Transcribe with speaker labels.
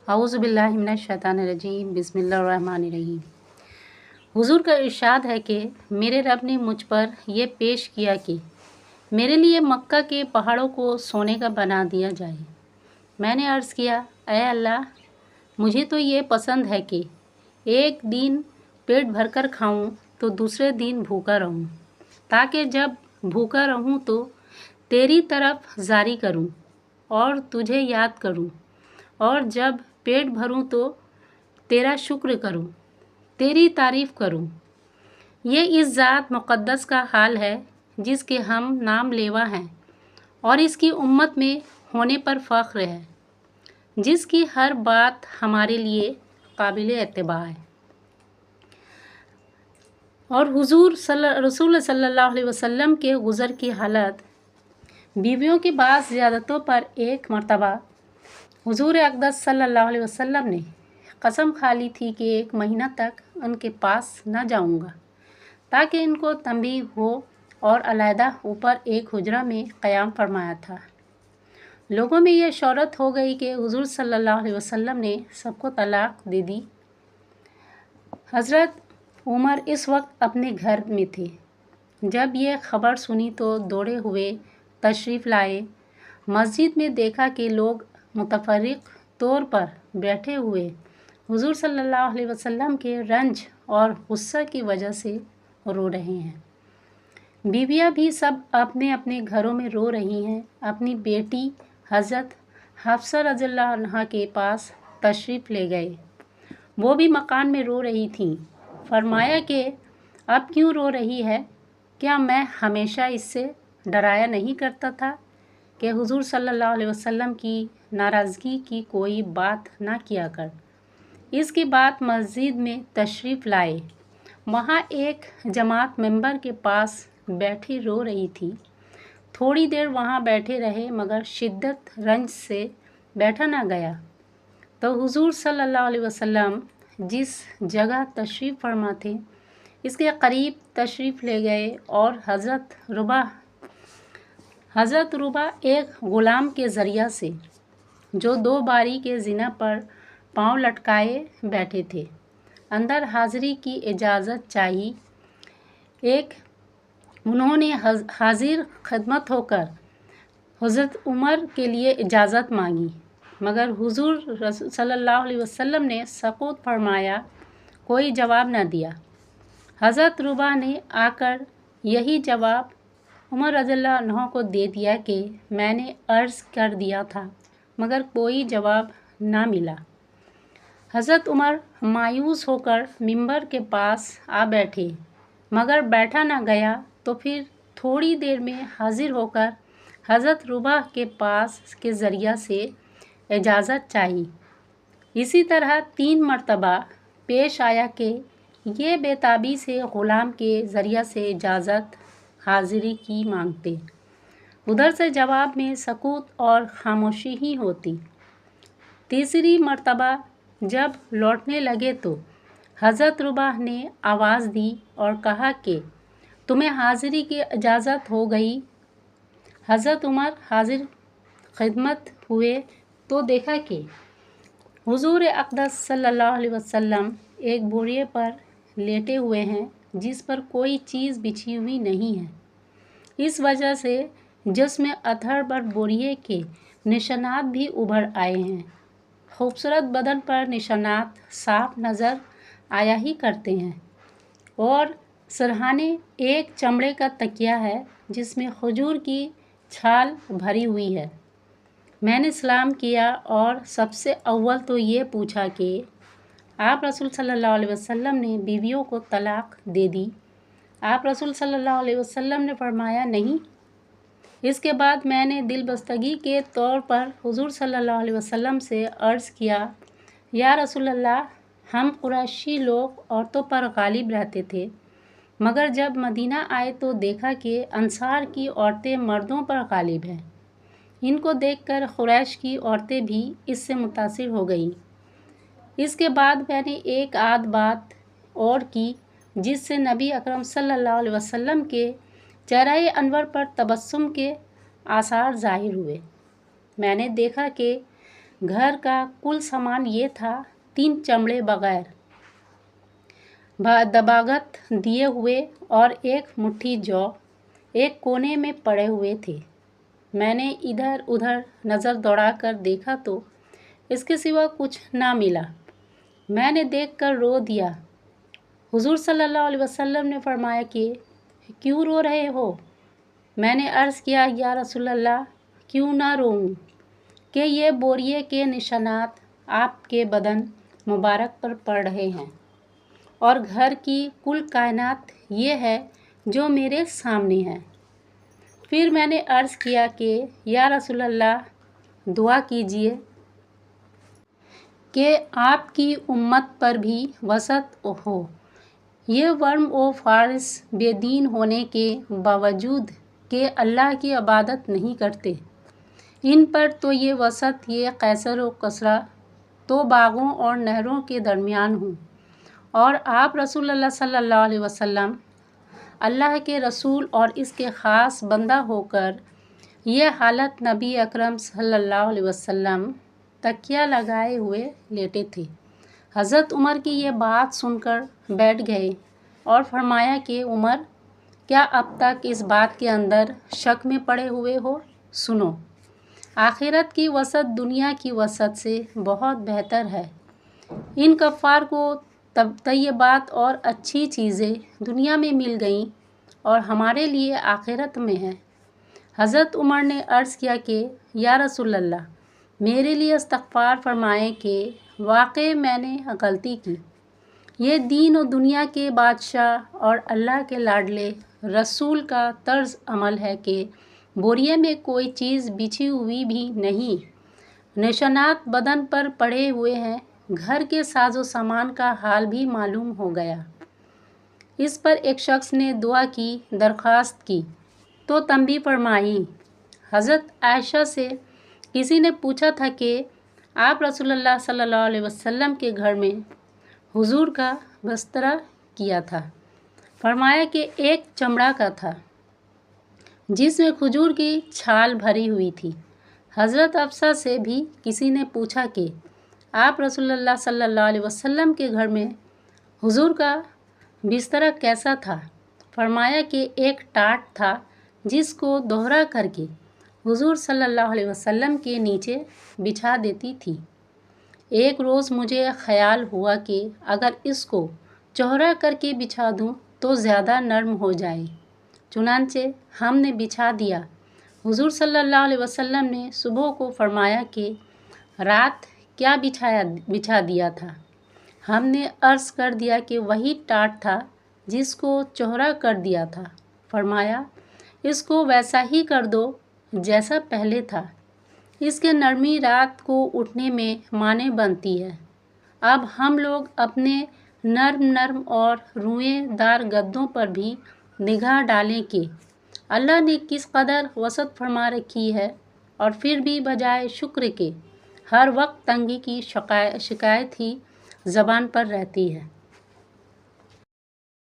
Speaker 1: अऊज़ु बिल्लाहि मिनश्शैतानिर्रजीम बिस्मिल्लाहिर्रहमानिर्रहीम। हुजूर का इरशाद है कि मेरे रब ने मुझ पर यह पेश किया कि मेरे लिए मक्का के पहाड़ों को सोने का बना दिया जाए। मैंने अर्ज़ किया, ऐ अल्लाह, मुझे तो ये पसंद है कि एक दिन पेट भरकर खाऊं तो दूसरे दिन भूखा रहूं, ताकि जब भूखा रहूं तो तेरी तरफ जारी करूं और तुझे याद करूं, और जब पेट भरूं तो तेरा शुक्र करूं, तेरी तारीफ़ करूं। ये इस ज़ात मुक़द्दस का हाल है जिसके हम नाम लेवा हैं और इसकी उम्मत में होने पर फ़ख्र है, जिसकी हर बात हमारे लिए काबिल इत्तिबा है। और हुजूर रसूल सल्लल्लाहु अलैहि वसल्लम के गुज़र की हालत बीवियों की बात ज़ियादतों पर एक मर्तबा हुजूर अक़दस सल्लल्लाहु अलैहि वसल्लम ने कसम खा ली थी कि 1 महीना तक उनके पास न जाऊंगा, ताकि इनको तंबीह हो, और अलहदा ऊपर एक हुजरा में क़याम फरमाया था। लोगों में यह शोहरत हो गई कि हुजूर सल्लल्लाहु अलैहि वसल्लम ने सबको तलाक दे दी। हज़रत उमर इस वक्त अपने घर में थे। जब यह खबर सुनी तो दौड़े हुए तशरीफ़ लाए। मस्जिद में देखा कि लोग मुतफ़र्रिक़ तौर पर बैठे हुए हुजूर सल्लल्लाहु अलैहि वसल्लम के रंज और गुस्सा की वजह से रो रहे हैं। बीवियाँ भी सब अपने अपने घरों में रो रही हैं। अपनी बेटी हज़रत हफ्सा रज़ियल्लाहु अन्हा के पास तशरीफ़ ले गए। वो भी मकान में रो रही थीं। फरमाया कि अब क्यों रो रही है? क्या मैं हमेशा इससे डराया नहीं करता था कि हुजूर सल्लल्लाहु अलैहि वसल्लम की नाराज़गी की कोई बात ना किया कर। इसके बाद मस्जिद में तशरीफ़ लाए। वहाँ एक जमात मिंबर के पास बैठी रो रही थी। थोड़ी देर वहाँ बैठे रहे, मगर शिद्दत रंज से बैठा ना गया। तो हुजूर सल्लल्लाहु अलैहि वसल्लम जिस जगह तशरीफ़ फरमा थे, इसके करीब तशरीफ़ ले गए और हज़रत रुबा एक ग़ुलाम के ज़रिया से, जो 2 बारी के ज़िना पर पाँव लटकाए बैठे थे, अंदर हाज़िरी की इजाज़त चाही। उन्होंने हाजिर खिदमत होकर हज़रत उमर के लिए इजाज़त मांगी, मगर हुजूर सल्लल्लाहु अलैहि वसल्लम ने सकूत फरमाया, कोई जवाब न दिया। हज़रत रुबा ने आकर यही जवाब उमर रज़ियल्लाहु अन्हु को दे दिया कि मैंने अर्ज़ कर दिया था, मगर कोई जवाब ना मिला। हज़रत उमर मायूस होकर मिंबर के पास आ बैठे, मगर बैठा ना गया। तो फिर थोड़ी देर में हाजिर होकर हज़रत रुबा के पास के ज़रिया से इजाज़त चाही। इसी तरह 3 मरतबा पेश आया कि ये बेताबी से ग़ुलाम के ज़रिया से इजाज़त हाज़िरी की मांगते। उधर से जवाब में सकूत और खामोशी ही होती। तीसरी मरतबा जब लौटने लगे तो हज़रत रुबा ने आवाज़ दी और कहा कि तुम्हें हाज़िरी की इजाज़त हो गई। हज़रत उमर हाजिर खिदमत हुए तो देखा कि हुजूर अक़दस सल्लल्लाहु अलैहि वसल्लम एक बोरिए पर लेटे हुए हैं, जिस पर कोई चीज़ बिछी हुई नहीं है। इस वजह से जिस्म अतहर पर बोरिए के निशानात भी उभर आए हैं। खूबसूरत बदन पर निशानात साफ नज़र आया ही करते हैं। और सरहाने एक चमड़े का तकिया है जिसमें खजूर की छाल भरी हुई है। मैंने सलाम किया और सबसे अव्वल तो ये पूछा कि आप रसूल सल्लल्लाहु अलैहि वसल्लम ने बीवियों को तलाक दे दी? आप रसूल सल्लल्लाहु अलैहि वसल्लम ने फरमाया, नहीं। इसके बाद मैंने दिलबस्तगी के तौर पर हुजूर सल्लल्लाहु अलैहि वसल्लम से अर्ज़ किया, या रसूल अल्लाह, हम कुरैशी लोग औरतों पर गालिब रहते थे, मगर जब मदीना आए तो देखा कि अंसार की औरतें मर्दों पर गालिब हैं। इनको देखकर कुरैश की औरतें भी इससे मुतासिर हो गईं। इसके बाद मैंने एक आध बात और की, जिससे नबी अकरम सल्लल्लाहु अलैहि वसल्लम के चेहरे अनवर पर तबस्सुम के आसार ज़ाहिर हुए। मैंने देखा कि گھر کا کل سامان یہ تھا، 3 چمڑے بغیر دباغت دیے ہوئے اور 1 مٹھی جو ایک کونے میں پڑے ہوئے تھے۔ میں نے ادھر ادھر نظر دوڑا کر دیکھا تو اس کے سوا کچھ نہ ملا۔ میں نے دیکھ کر رو دیا۔ حضور صلی اللہ علیہ وسلم نے فرمایا کہ کیوں رو رہے ہو؟ میں نے عرض کیا، یا رسول اللہ، کیوں نہ روؤں کہ یہ بوریے کے نشانات آپ کے بدن مبارک پر پڑ رہے ہیں، اور گھر کی کل کائنات یہ ہے جو میرے سامنے ہے۔ پھر میں نے عرض کیا کہ یا رسول اللہ، دعا کیجیے کہ آپ کی امت پر بھی وسعت ہو۔ یہ ورم و فارس بے دین ہونے کے باوجود کہ اللہ کی عبادت نہیں کرتے، ان پر تو یہ وسعت، یہ قیصر و کسریٰ تو باغوں اور نہروں کے درمیان ہوں، اور آپ رسول اللہ صلی اللہ علیہ وسلم اللہ کے رسول اور اس کے خاص بندہ ہو کر یہ حالت نبی اکرم صلی اللہ علیہ وسلم تکیہ لگائے ہوئے لیٹے تھے۔ حضرت عمر کی یہ بات سن کر بیٹھ گئے اور فرمایا کہ عمر، کیا اب تک اس بات کے اندر شک میں پڑے ہوئے ہو؟ سنو، آخرت کی وسعت دنیا کی وسعت سے بہت بہتر ہے۔ ان کفار کو طیبات اور اچھی چیزیں دنیا میں مل گئیں اور ہمارے لیے آخرت میں ہے۔ حضرت عمر نے عرض کیا کہ یا رسول اللہ، میرے لیے استغفار فرمائیں کہ واقعی میں نے غلطی کی۔ یہ دین و دنیا کے بادشاہ اور اللہ کے لاڈلے رسول کا طرز عمل ہے کہ بوریے میں کوئی چیز بچھی ہوئی بھی نہیں، نشانات بدن پر پڑے ہوئے ہیں۔ گھر کے ساز و سامان کا حال بھی معلوم ہو گیا۔ اس پر ایک شخص نے دعا کی درخواست کی تو تنبیہ فرمائی۔ حضرت عائشہ سے کسی نے پوچھا تھا کہ آپ رسول اللہ صلی اللہ علیہ وسلم کے گھر میں حضور کا بسترا کیا تھا؟ فرمایا کہ ایک چمڑا کا تھا جس میں کھجور کی چھال بھری ہوئی تھی۔ حضرت حفصہ سے بھی کسی نے پوچھا کہ آپ رسول اللہ صلی اللہ علیہ وسلم کے گھر میں حضور کا بسترا کیسا تھا؟ فرمایا کہ ایک ٹاٹ تھا جس کو دوہرا کر کے حضور صلی اللہ علیہ وسلم کے نیچے بچھا دیتی تھی۔ ایک روز مجھے خیال ہوا کہ اگر اس کو چوڑا کر کے بچھا دوں تو زیادہ نرم ہو جائے، چنانچہ ہم نے بچھا دیا۔ حضور صلی اللہ علیہ وسلم نے صبح کو فرمایا کہ رات کیا بچھا دیا تھا؟ ہم نے عرض کر دیا کہ وہی ٹاٹ تھا جس کو چوڑا کر دیا تھا۔ فرمایا اس کو ویسا ہی کر دو جیسا پہلے تھا، اس کے نرمی رات کو اٹھنے میں مانع بنتی ہے۔ اب ہم لوگ اپنے نرم اور روئیں دار گدوں پر بھی نگاہ ڈالیں کہ اللہ نے کس قدر وسعت فرما رکھی ہے، اور پھر بھی بجائے شکر کے ہر وقت تنگی کی شکایت ہی زبان پر رہتی ہے۔